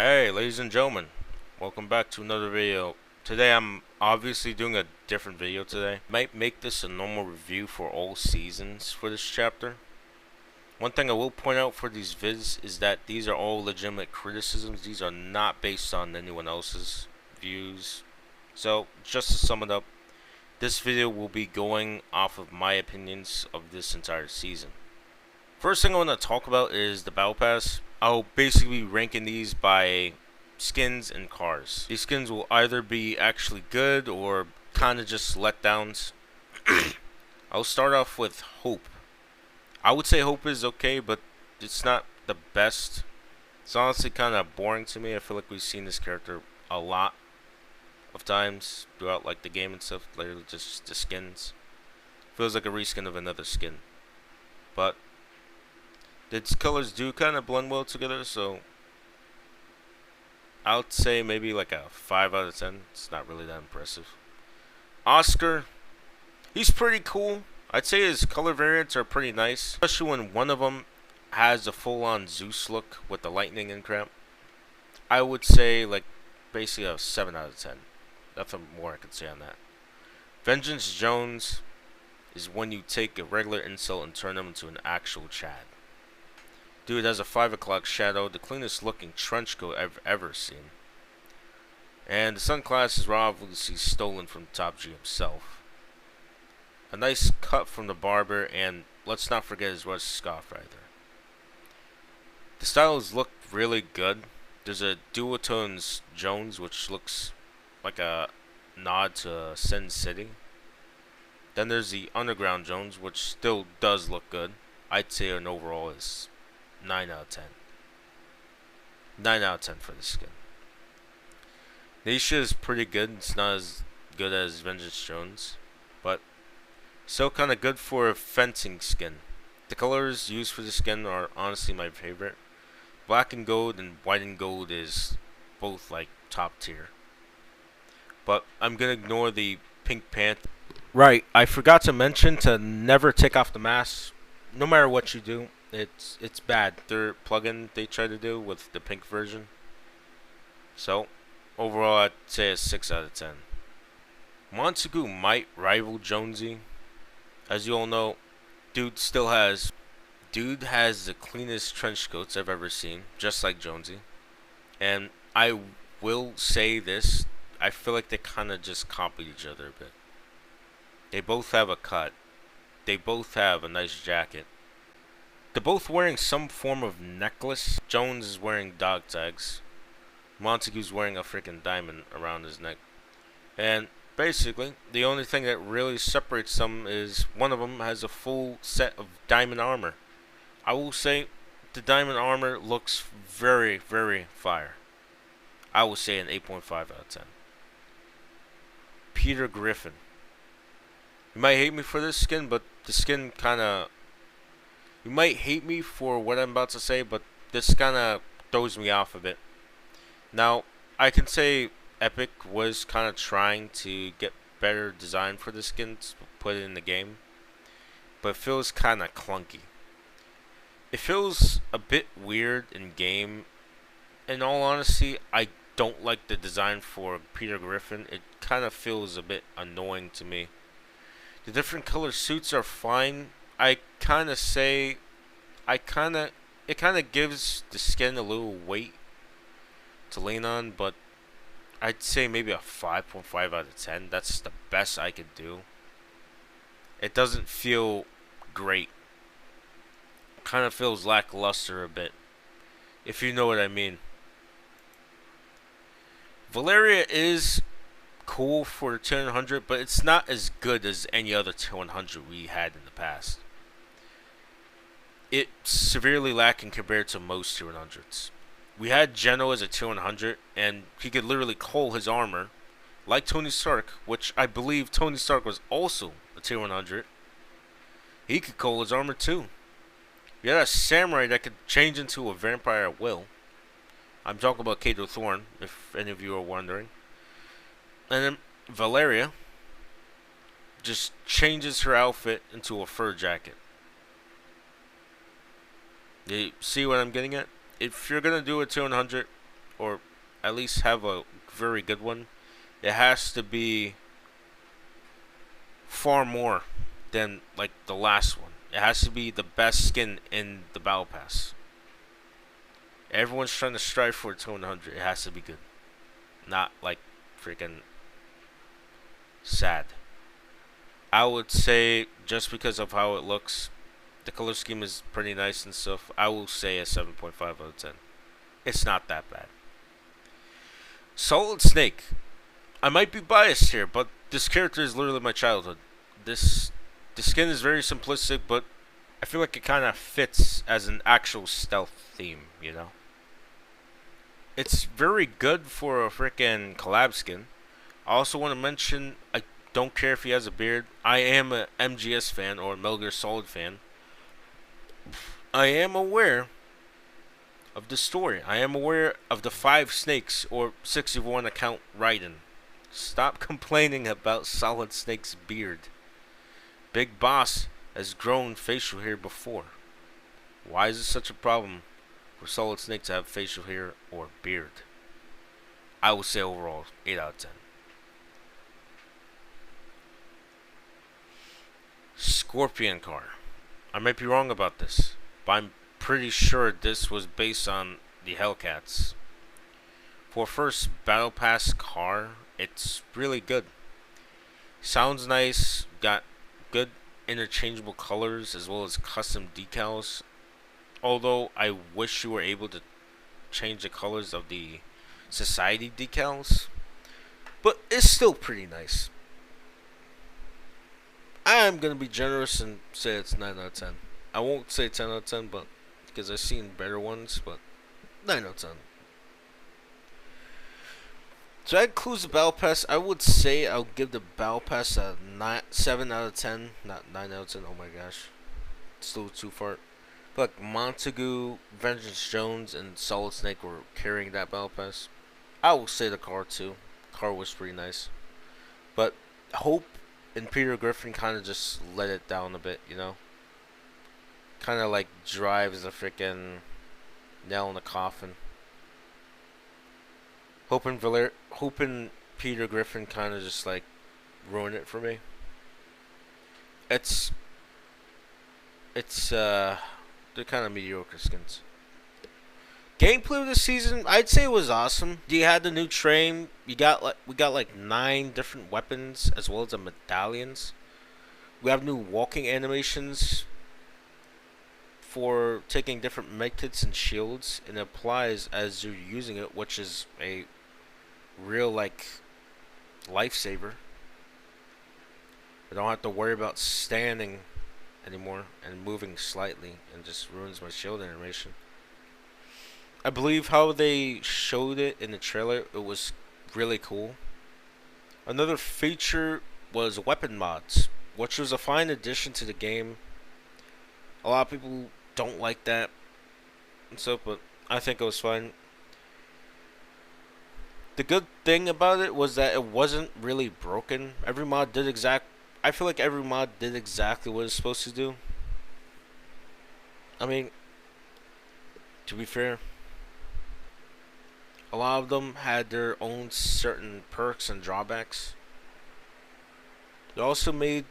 Hey, ladies and gentlemen, welcome back to another video. Today I'm obviously doing a different video today. Might make this a normal review for all seasons for this chapter. One thing I will point out for these vids is that these are all legitimate criticisms. These are not based on anyone else's views. So, just to sum it up, this video will be going off of my opinions of this entire season. First thing I want to talk about is the Battle Pass. I'll basically be ranking these by skins and cars. These skins will either be actually good or kind of just letdowns. I'll start off with Hope. I would say Hope is okay, but it's not the best. It's honestly kind of boring to me. I feel like we've seen this character a lot of times throughout like the game and stuff. Literally just the skins. Feels like a reskin of another skin. But its colors do kind of blend well together, so I would say maybe like a 5 out of 10. It's not really that impressive. Oscar, he's pretty cool. I'd say his color variants are pretty nice, especially when one of them has a full-on Zeus look with the lightning and crap. I would say like basically a 7 out of 10. Nothing more I could say on that. Vengeance Jones is when you take a regular insult and turn him into an actual Chad. Dude has a 5 o'clock shadow, the cleanest looking trench coat I've ever seen. And the sunglasses were obviously stolen from Top G himself. A nice cut from the barber, and let's not forget his red scarf either. The styles look really good. There's a duotones Jones, which looks like a nod to Sin City. Then there's the underground Jones, which still does look good. I'd say an overall is 9 out of 10. 9 out of 10 for the skin. Nisha is pretty good. It's not as good as Vengeance Jones, but still kind of good for a fencing skin. The colors used for the skin are honestly my favorite. Black and gold and white and gold is both like top tier. But I'm gonna ignore the pink pant. Right, I forgot to mention to never take off the mask. No matter what you do, it's bad. Their plugin they try to do with the pink version. So overall, I'd say a 6 out of 10. Montagu might rival Jonesy. As you all know, dude has the cleanest trench coats I've ever seen, just like Jonesy. And I will say this, I feel like they kind of just copied each other a bit. They both have a cut. They both have a nice jacket. They're both wearing some form of necklace. Jones is wearing dog tags. Montague's wearing a freaking diamond around his neck. And basically, the only thing that really separates them is one of them has a full set of diamond armor. I will say the diamond armor looks very, very fire. I will say an 8.5 out of 10. Peter Griffin. You might hate me for this skin, but the skin kind of... You might hate me for what I'm about to say, but this kind of throws me off a bit. Now, I can say Epic was kind of trying to get better design for the skin to put it in the game, but it feels kind of clunky. It feels a bit weird in game. In all honesty, I don't like the design for Peter Griffin. It kind of feels a bit annoying to me. The different color suits are fine. It kind of gives the skin a little weight to lean on, but I'd say maybe a 5.5 out of 10. That's the best I could do. It doesn't feel great. Kind of feels lackluster a bit, if you know what I mean. Valeria is cool for the tier 100, but it's not as good as any other tier 100 we had in the past. It's severely lacking compared to most tier 100s. We had Geno as a tier 100, and he could literally call his armor, like Tony Stark, which I believe Tony Stark was also a tier 100. He could call his armor too. We had a samurai that could change into a vampire at will. I'm talking about Kato Thorn, if any of you are wondering. And then Valeria just changes her outfit into a fur jacket. You see what I'm getting at? If you're gonna do a 200, or at least have a very good one, it has to be far more than like the last one. It has to be the best skin in the battle pass. Everyone's trying to strive for its own 100. It has to be good, not like freaking sad. I would say just because of how it looks, the color scheme is pretty nice and stuff. I will say a 7.5 out of 10. It's not that bad. Solid Snake. I might be biased here, but this character is literally my childhood. The skin is very simplistic, but I feel like it kind of fits as an actual stealth theme, you know? It's very good for a freaking collab skin. I also want to mention, I don't care if he has a beard. I am a MGS fan, or a Metal Gear Solid fan. I am aware of the story. I am aware of the 5 snakes, or 6 if you want to count Raiden. Stop complaining about Solid Snake's beard. Big Boss has grown facial hair before. Why is it such a problem for Solid Snake to have facial hair or beard? I would say overall 8 out of 10. Scorpion car. I might be wrong about this, but I'm pretty sure this was based on the Hellcats. For first Battle Pass car, it's really good. Sounds nice, got good interchangeable colors as well as custom decals. Although I wish you were able to change the colors of the society decals, but it's still pretty nice. I'm gonna be generous and say it's 9 out of 10. I won't say 10 out of 10, but because I've seen better ones, but 9 out of 10. So that includes the Battle Pass. I would say I'll give the Battle Pass a 7 out of 10, not 9 out of 10. Oh my gosh, still too far. But like Montague, Vengeance Jones, and Solid Snake were carrying that Battle Pass. I will say the car too. Car was pretty nice, but Hope and Peter Griffin kind of just let it down a bit, you know. Kind of like drives the freaking nail in the coffin. Hope and Peter Griffin kind of just like ruined it for me. They're kind of mediocre skins. Gameplay of this season, I'd say it was awesome. You had the new train. We got like 9 different weapons as well as the medallions. We have new walking animations for taking different medkits and shields, and it applies as you're using it, which is a real like lifesaver. I don't have to worry about standing anymore and moving slightly, and just ruins my shield animation. I believe how they showed it in the trailer, it was really cool. Another feature was weapon mods, which was a fine addition to the game. A lot of people don't like that and stuff, but I think it was fine. The good thing about it was that it wasn't really broken. I feel like every mod did exactly what it's supposed to do. I mean, to be fair, a lot of them had their own certain perks and drawbacks. They also made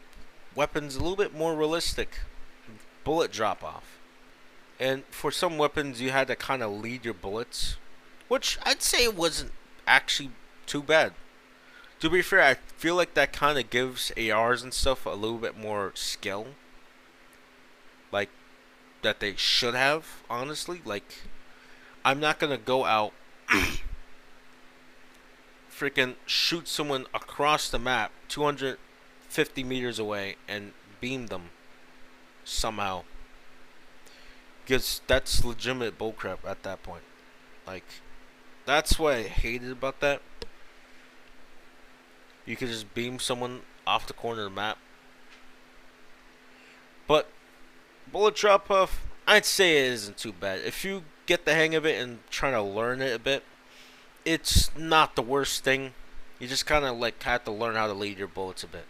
weapons a little bit more realistic. Bullet drop off. And for some weapons, you had to kind of lead your bullets, which I'd say wasn't actually too bad. To be fair, I feel like that kind of gives ARs and stuff a little bit more skill. Like, that they should have, honestly. Like, I'm not going to go out freaking shoot someone across the map 250 meters away and beam them somehow. Because that's legitimate bullcrap at that point. Like, that's what I hated about that. You could just beam someone off the corner of the map. But bullet drop off, I'd say it isn't too bad. If you get the hang of it and try to learn it a bit, it's not the worst thing. You just kind of like have to learn how to lead your bullets a bit.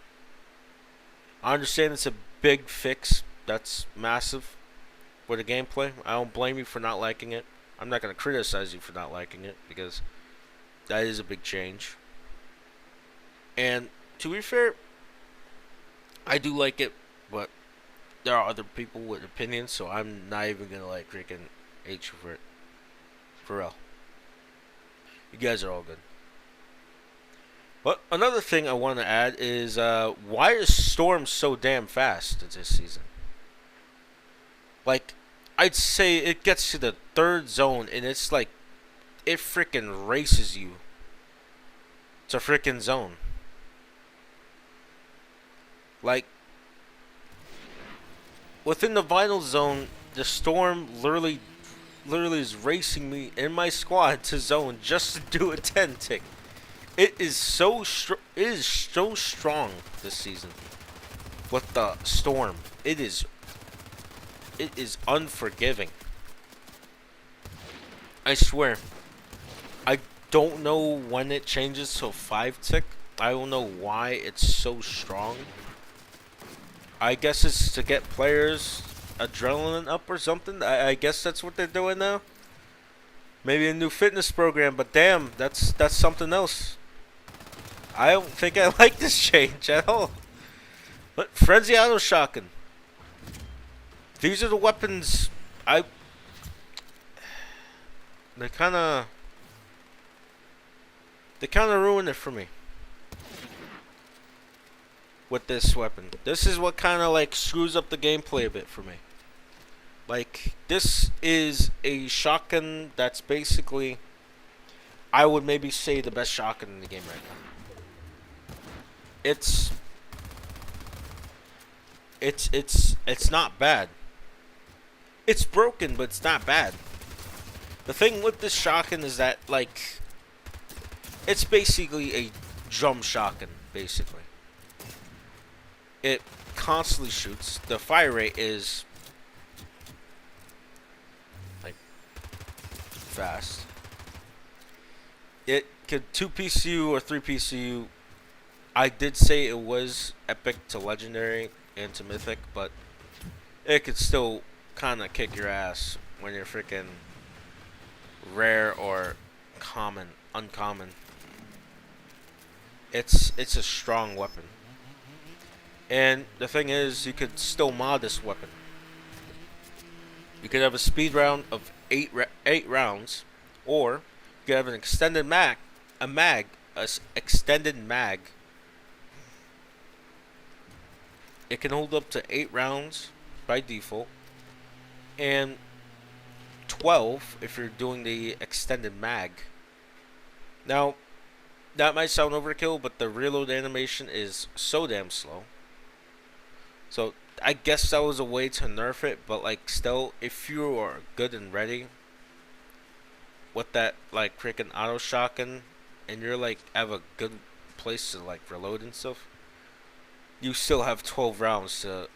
I understand it's a big fix. That's massive for the gameplay. I don't blame you for not liking it. I'm not gonna criticize you for not liking it because that is a big change. And to be fair, I do like it, but there are other people with opinions, so I'm not even gonna like freaking hate you for it. For real. You guys are all good. But another thing I want to add is why is Storm so damn fast this season? Like, I'd say it gets to the third zone and it's like it freaking races you to freaking zone. Like, within the vinyl zone, the Storm literally is racing me in my squad to zone just to do a 10 tick. It is so strong this season with the Storm. It is unforgiving. I swear. I don't know when it changes to 5 tick. I don't know why it's so strong. I guess it's to get players adrenaline up or something. I guess that's what they're doing now. Maybe a new fitness program, but damn, that's something else. I don't think I like this change at all. But Frenzy Auto Shotgun. These are the weapons they kinda ruined it for me. With this weapon. This is what kinda like screws up the gameplay a bit for me. Like, this is a shotgun that's basically, I would maybe say, the best shotgun in the game right now. It's not bad. It's broken, but it's not bad. The thing with this shotgun is that, like, it's basically a drum shotgun, basically. It constantly shoots. The fire rate is like fast. It could 2-piece you or 3-piece you. I did say it was epic to legendary and to mythic, but it could still kind of kick your ass when you're freaking rare or uncommon. It's a strong weapon. And the thing is, you could still mod this weapon. You could have a speed round of 8 rounds, or you could have an extended extended mag. It can hold up to 8 rounds by default, and 12 if you're doing the extended mag. Now, that might sound overkill, but the reload animation is so damn slow. So I guess that was a way to nerf it, but like still, if you are good and ready with that like freaking auto shotgun, and you're like have a good place to like reload and stuff, you still have 12 rounds to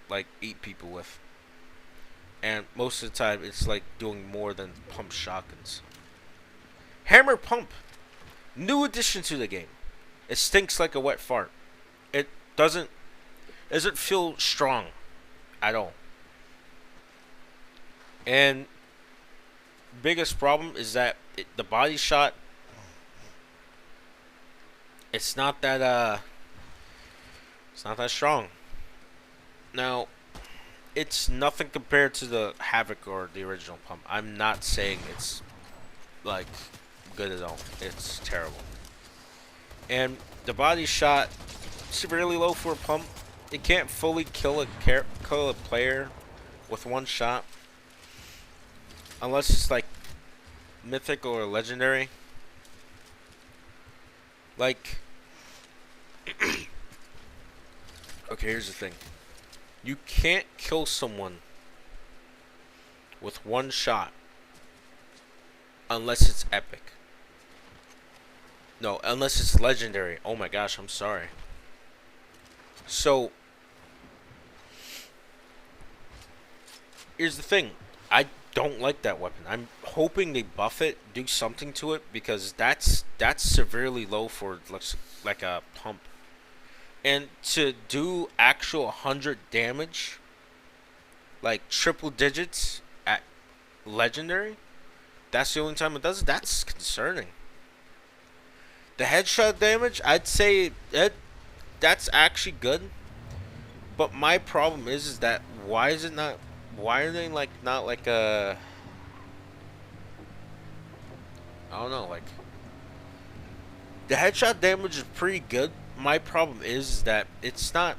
like eat people with. And most of the time, it's like doing more than pump shotguns. Hammer Pump, new addition to the game. It stinks like a wet fart. It doesn't feel strong at all. And biggest problem is that the body shot, it's not that strong. Now, it's nothing compared to the Havoc or the original pump. I'm not saying it's like good at all. It's terrible. And the body shot, severely low for a pump. It can't fully kill a player with one shot, unless it's like mythic or legendary. Like, okay, here's the thing. You can't kill someone with one shot unless it's epic. No, unless it's legendary. Oh my gosh, I'm sorry. So, here's the thing. I don't like that weapon. I'm hoping they buff it, do something to it, because that's severely low for like a pump. And to do actual 100 damage, like triple digits at legendary, that's the only time it does it, that's concerning. The headshot damage, I'd say that's actually good. But my problem is that why is it not? Why are they like not like a? I don't know. Like the headshot damage is pretty good. My problem is that it's not.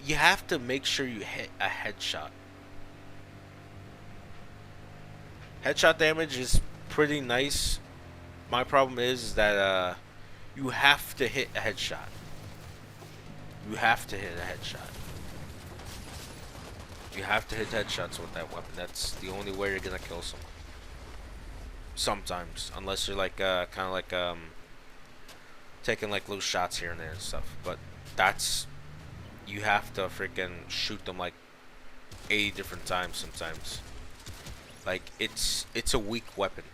You have to make sure you hit a headshot. Headshot damage is pretty nice. My problem is that you have to hit a headshot. You have to hit a headshot. You have to hit headshots with that weapon. That's the only way you're gonna kill someone. Sometimes, unless you're like kind of like taking like little shots here and there and stuff. But that's you have to freaking shoot them like 80 different times sometimes. Like it's a weak weapon.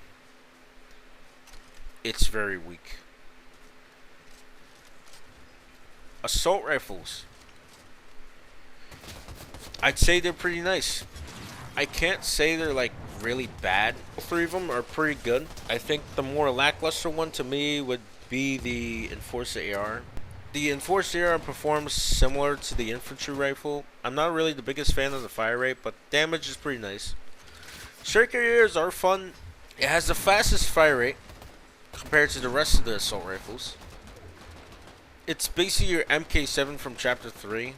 It's very weak. Assault rifles. I'd say they're pretty nice. I can't say they're like really bad. All three of them are pretty good. I think the more lackluster one to me would be the Enforcer AR. The Enforcer AR performs similar to the infantry rifle. I'm not really the biggest fan of the fire rate, but damage is pretty nice. Striker ARs are fun. It has the fastest fire rate compared to the rest of the assault rifles. It's basically your MK7 from Chapter 3.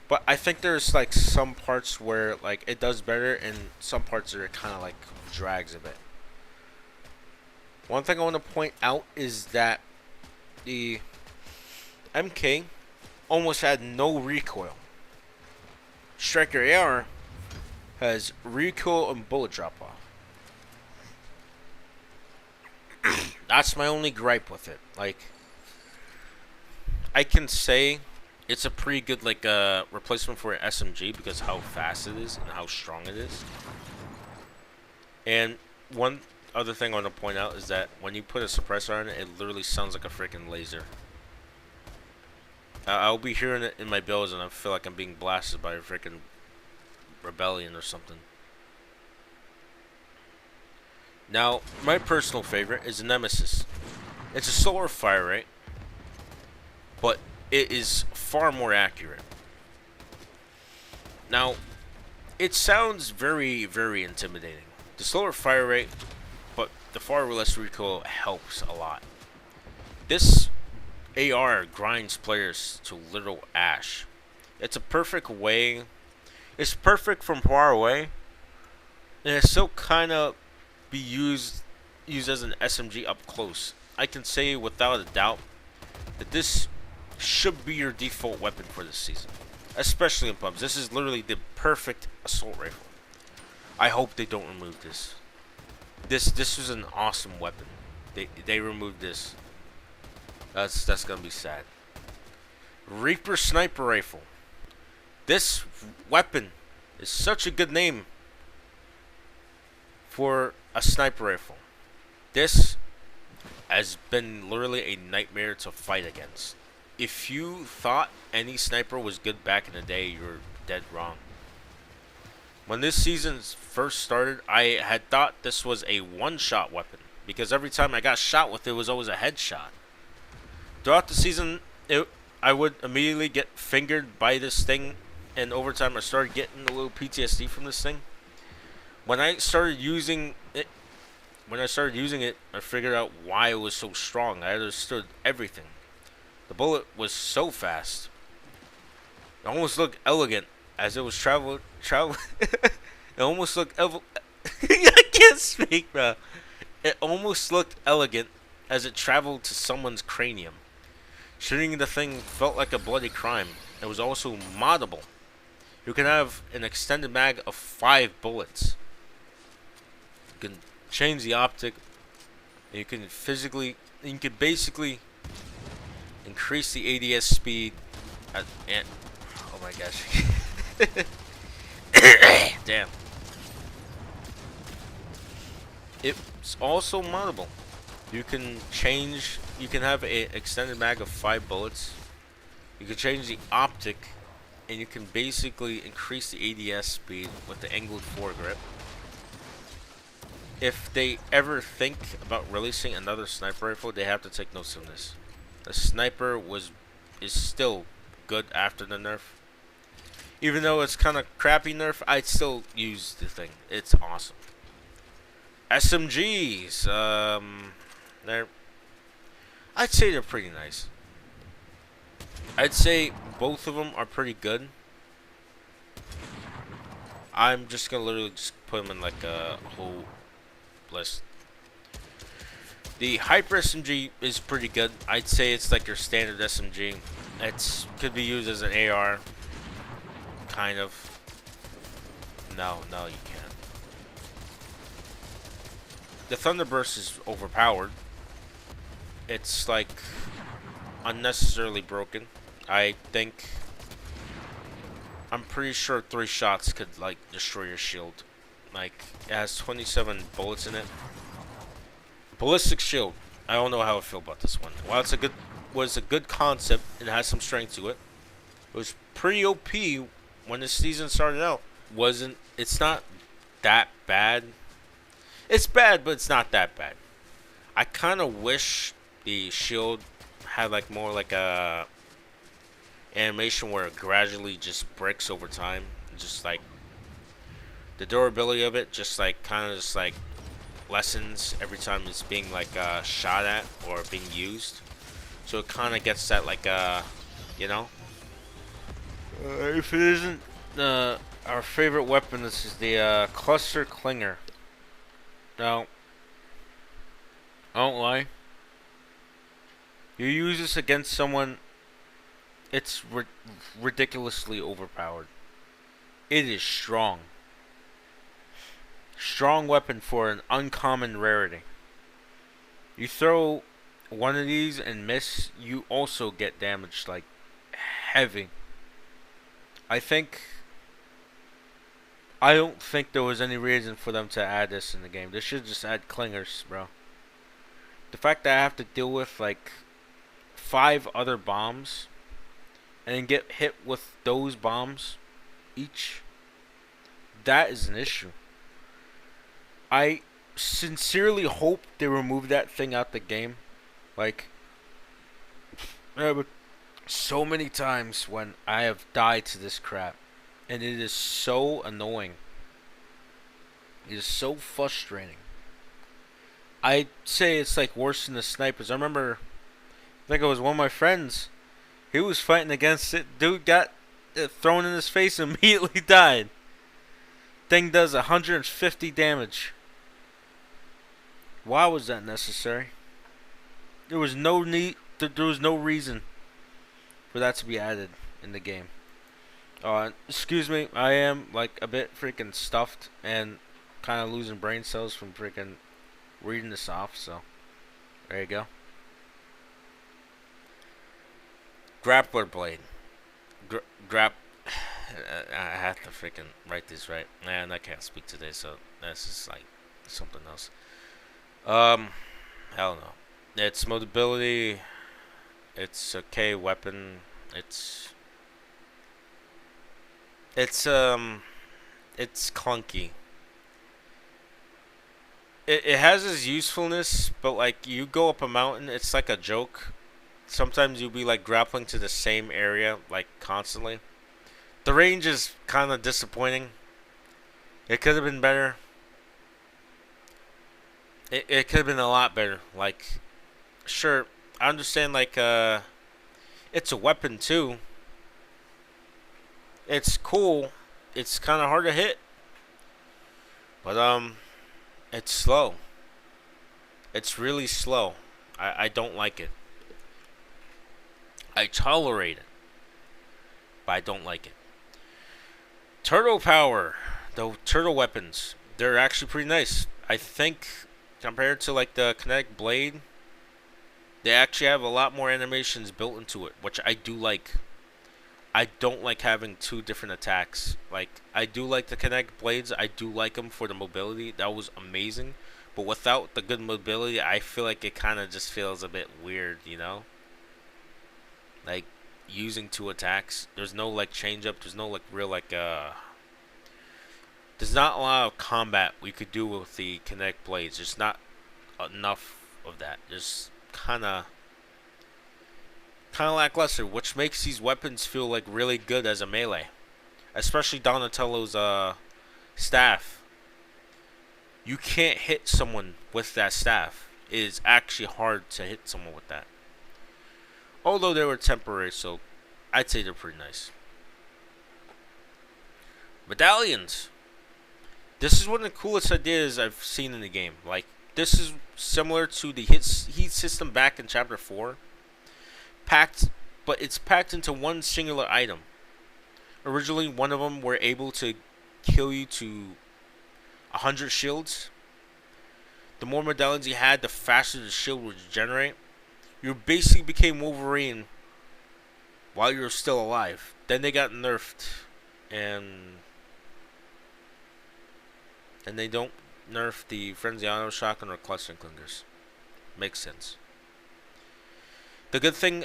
But I think there's like some parts where like it does better and some parts that it kind of like drags a bit. One thing I want to point out is that the MK almost had no recoil. Striker AR has recoil and bullet drop off. That's my only gripe with it. Like, I can say it's a pretty good like replacement for an SMG because how fast it is and how strong it is. And one other thing I want to point out is that when you put a suppressor on it, it literally sounds like a freaking laser. I'll be hearing it in my builds and I feel like I'm being blasted by a freaking rebellion or something. Now, my personal favorite is the Nemesis. It's a slower fire rate, but it is far more accurate. Now, it sounds very, very intimidating. The slower fire rate, but the far less recoil helps a lot. This AR grinds players to literal ash. It's a perfect way. It's perfect from far away, and it still kind of be used as an SMG up close. I can say without a doubt that this should be your default weapon for this season, especially in pubs. This is literally the perfect assault rifle. I hope they don't remove this. This was an awesome weapon. They removed this. That's gonna be sad. Reaper sniper rifle. This weapon is such a good name for a sniper rifle. This has been literally a nightmare to fight against. If you thought any sniper was good back in the day, you're dead wrong. When this season first started, I had thought this was a one-shot weapon because every time I got shot with it was always a headshot. Throughout the season, I would immediately get fingered by this thing, and over time I started getting a little PTSD from this thing. When I started using it, I figured out why it was so strong. I understood everything. The bullet was so fast. It almost looked elegant as it was travel. It almost looked I can't speak, bro. It almost looked elegant as it traveled to someone's cranium. Shooting the thing felt like a bloody crime. It was also moddable. You can have an extended mag of 5 bullets. You can change the optic. And you can basically increase the ADS speed. Oh my gosh. Damn. It's also moddable. You can have an extended mag of 5 bullets. You can change the optic, and you can basically increase the ADS speed with the angled foregrip. if they ever think about releasing another sniper rifle, they have to take notes on this. The sniper is still good after the nerf. Even though it's kind of crappy nerf, I'd still use the thing. It's awesome. SMGs, they're I'd say they're pretty nice. I'd say both of them are pretty good. I'm just gonna literally just put them in like a whole list. The Hyper SMG is pretty good. I'd say it's like your standard SMG. It could be used as an AR, kind of. No, you can't. The Thunderburst is overpowered. It's like unnecessarily broken. I'm pretty sure 3 shots could like destroy your shield. Like it has 27 bullets in it. Ballistic shield. I don't know how I feel about this one. While was a good concept, it has some strength to it. It was pretty OP when the season started out. It's not that bad. It's bad, but it's not that bad. I kind of wish the shield had like more like a animation where it gradually just breaks over time. Just like the durability of it, just like kind of just like lessens every time it's being like shot at or being used. So it kind of gets that like you know. If it isn't our favorite weapon, this is the cluster clinger. Now, I don't lie. You use this against someone, it's ridiculously overpowered. It is strong. Strong weapon for an uncommon rarity. You throw one of these and miss, you also get damaged like heavy. I don't think there was any reason for them to add this in the game. They should just add clingers, bro. The fact that I have to deal with like 5 other bombs and then get hit with those bombs each, that is an issue. I sincerely hope they remove that thing out the game. Like, so many times when I have died to this crap, and it is so annoying. It is so frustrating. I'd say it's like worse than the snipers. I remember, I think it was one of my friends. He was fighting against it. Dude got it thrown in his face and immediately died. Thing does 150 damage. Why was that necessary? There was no need. There was no reason for that to be added in the game. Excuse me. I am like a bit freaking stuffed and kind of losing brain cells from freaking reading this off. So there you go. Grappler blade. I have to freaking write this right. Man, I can't speak today, so that's just like something else. Hell no. It's mobility. It's okay weapon. It's clunky. It has its usefulness, but like you go up a mountain, it's like a joke. Sometimes you'll be like grappling to the same area like constantly. The range is kind of disappointing. It could have been better. It could have been a lot better. Like, sure, I understand. Like, it's a weapon too. It's cool. It's kind of hard to hit, but it's slow. It's really slow. I don't like it. I tolerate it, but I don't like it. Turtle power. The turtle weapons. They're actually pretty nice. I think compared to like the kinetic blade, they actually have a lot more animations built into it, which I do like. I don't like having 2 different attacks. Like, I do like the kinetic blades. I do like them for the mobility. That was amazing. But without the good mobility, I feel like it kind of just feels a bit weird, you know? Like, using 2 attacks. There's no, like, change up. There's no, like, real, like, There's not a lot of combat we could do with the kinetic blades. There's not enough of that. There's kind of lackluster, which makes these weapons feel like really good as a melee, especially Donatello's staff. You can't hit someone with that staff. It is actually hard to hit someone with that. Although they were temporary, so I'd say they're pretty nice. Medallions. This is one of the coolest ideas I've seen in the game. Like, this is similar to the heat system back in Chapter 4. But it's packed into one singular item. Originally, one of them were able to kill you to 100 shields. The more medallions you had, the faster the shield would regenerate. You basically became Wolverine while you were still alive. Then they got nerfed, and they don't nerf the Frenziano shotgun or cluster clingers. Makes sense. The good thing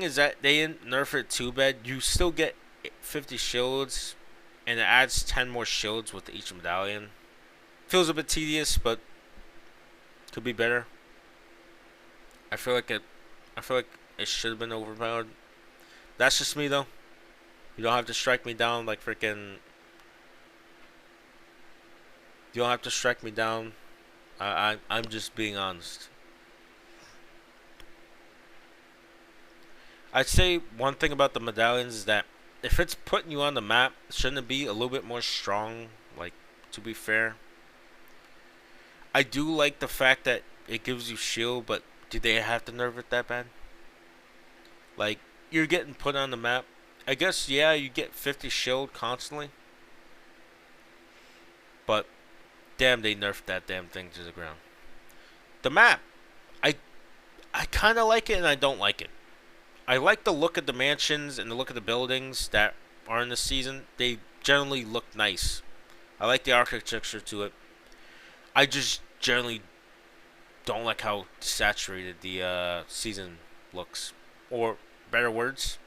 is that they didn't nerf it too bad. You still get 50 shields, and it adds 10 more shields with each medallion. Feels a bit tedious, but could be better. I feel like it should have been overpowered. That's just me though. You don't have to strike me down like freaking. You don't have to strike me down. I'm just being honest. I'd say one thing about the medallions is that if it's putting you on the map, shouldn't it be a little bit more strong? Like, to be fair, I do like the fact that it gives you shield, but do they have to nerf it that bad? Like, you're getting put on the map. I guess, yeah, you get 50 shield constantly, but damn, they nerfed that damn thing to the ground. The map, I kind of like it and I don't like it. I like the look of the mansions and the look of the buildings that are in the season. They generally look nice. I like the architecture to it. I just generally don't like how saturated the season looks. Or in better words,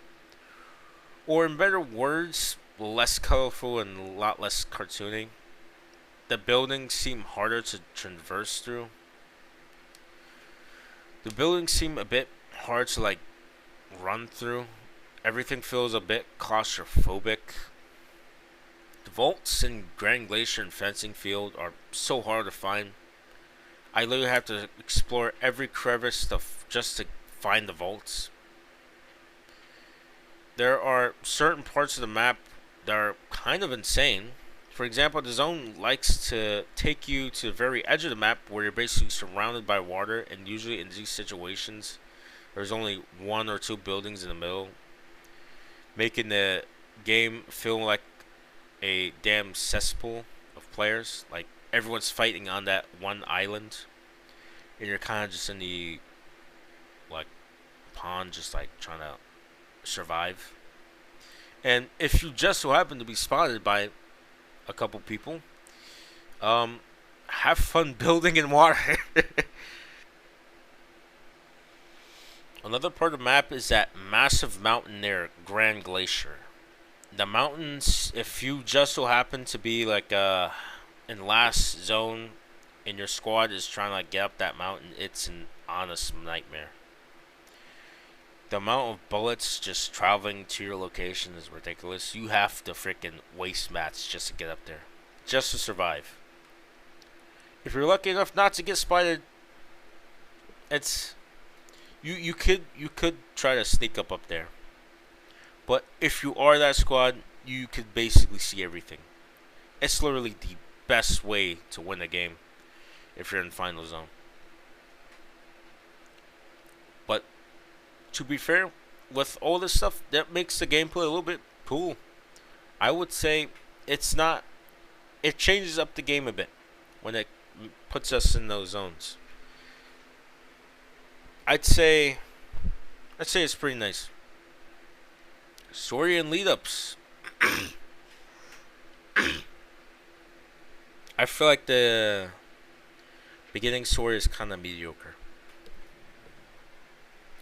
less colorful and a lot less cartoony. The buildings seem harder to traverse through. The buildings seem a bit hard to like run through. Everything feels a bit claustrophobic. The vaults in Grand Glacier and Fencing Field are so hard to find. I literally have to explore every crevice just to find the vaults. There are certain parts of the map that are kind of insane. For example, the zone likes to take you to the very edge of the map where you're basically surrounded by water, and usually in these situations there's only one or two buildings in the middle, making the game feel like a damn cesspool of players. Like, everyone's fighting on that one island, and you're kind of just in the like pond, just like trying to survive. And if you just so happen to be spotted by a couple people, have fun building in water. Another part of the map is that massive mountain near Grand Glacier. The mountains, if you just so happen to be like in last zone and your squad is trying to like get up that mountain, it's an honest nightmare. The amount of bullets just traveling to your location is ridiculous. You have to freaking waste mats just to get up there, just to survive. If you're lucky enough not to get spotted, it's you could try to sneak up there. But if you are that squad, you could basically see everything. It's literally the best way to win a game if you're in final zone. But to be fair, with all this stuff, that makes the gameplay a little bit cool. I would say it changes up the game a bit when it puts us in those zones. I'd say it's pretty nice. Story and lead-ups. I feel like the beginning story is kind of mediocre.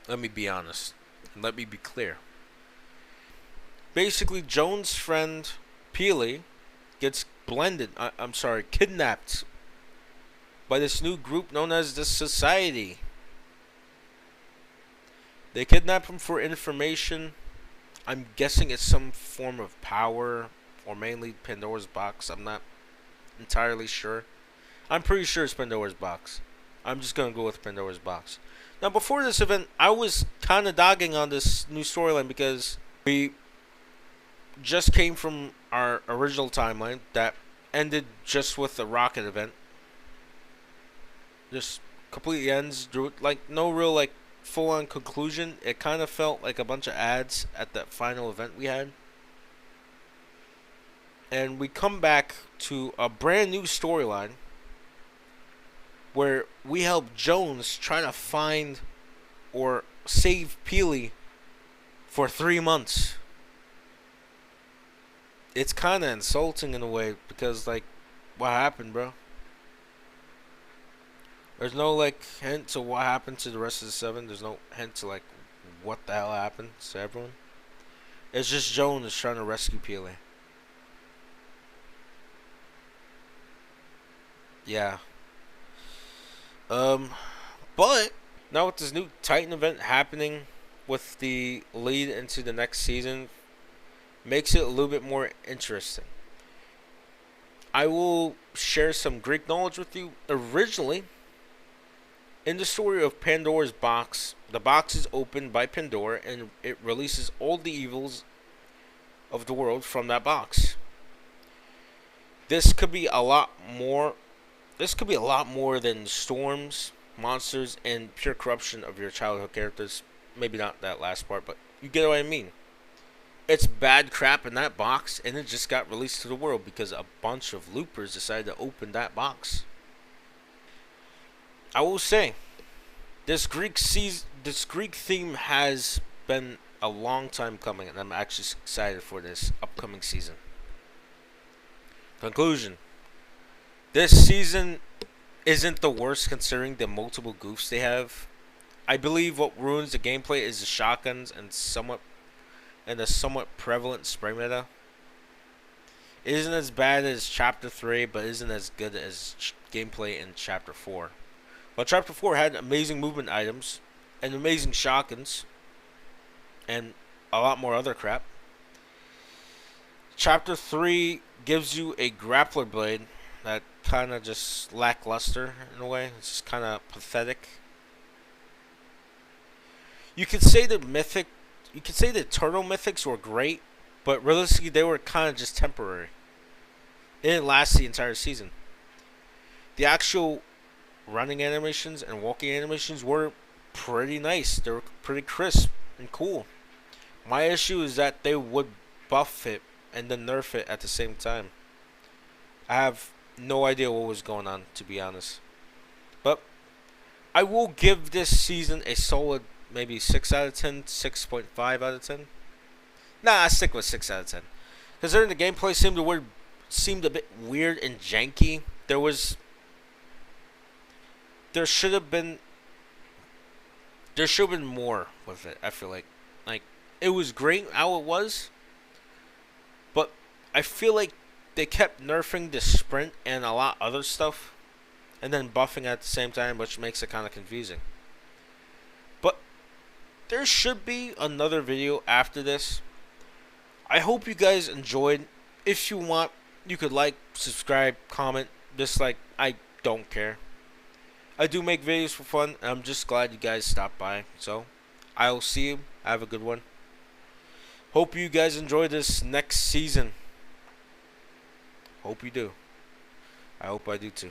Let me be honest. And let me be clear. Basically, Joan's friend, Peely, gets I'm sorry, kidnapped by this new group known as the Society. They kidnap him for information. I'm guessing it's some form of power, or mainly Pandora's box. I'm not entirely sure. I'm pretty sure it's Pandora's box. I'm just gonna go with Pandora's box. Now, before this event, I was kind of dogging on this new storyline because we just came from our original timeline that ended just with the rocket event. Just completely ends, like no real like full-on conclusion. It kind of felt like a bunch of ads at that final event we had. And we come back to a brand new storyline where we help Jones try to find or save Peely for 3 months. It's kind of insulting in a way because, like, what happened, bro? There's no, like, hint to what happened to the rest of the 7. There's no hint to, like, what the hell happened to everyone. It's just Jones trying to rescue Peely. Yeah. But now with this new Titan event happening with the lead into the next season, makes it a little bit more interesting. I will share some Greek knowledge with you. Originally, in the story of Pandora's box, the box is opened by Pandora and it releases all the evils of the world from that box. This could be a lot more. This could be a lot more than storms, monsters, and pure corruption of your childhood characters. Maybe not that last part, but you get what I mean. It's bad crap in that box, and it just got released to the world because a bunch of loopers decided to open that box. I will say, this Greek theme has been a long time coming, and I'm actually excited for this upcoming season. Conclusion. This season isn't the worst considering the multiple goofs they have. I believe what ruins the gameplay is the shotguns and the somewhat prevalent spray meta. It isn't as bad as Chapter 3, but isn't as good as gameplay in Chapter 4. While Chapter 4 had amazing movement items and amazing shotguns and a lot more other crap, Chapter 3 gives you a grappler blade that kind of just lackluster in a way. It's just kind of pathetic. You could say the turtle mythics were great, but realistically they were kind of just temporary. It didn't last the entire season. The actual running animations and walking animations were pretty nice. They were pretty crisp and cool. My issue is that they would buff it and then nerf it at the same time. I have no idea what was going on, to be honest. But I will give this season a solid maybe 6 out of 10, 6.5 out of 10. Nah, I stick with 6 out of 10. Considering the gameplay seemed a bit weird and janky. There should have been more with it, I feel like. Like, it was great how it was, but I feel like they kept nerfing the sprint and a lot of other stuff, and then buffing at the same time, which makes it kind of confusing. But there should be another video after this. I hope you guys enjoyed. If you want, you could like, subscribe, comment, dislike. I don't care. I do make videos for fun, and I'm just glad you guys stopped by. So, I'll see you. Have a good one. Hope you guys enjoy this next season. Hope you do. I hope I do too.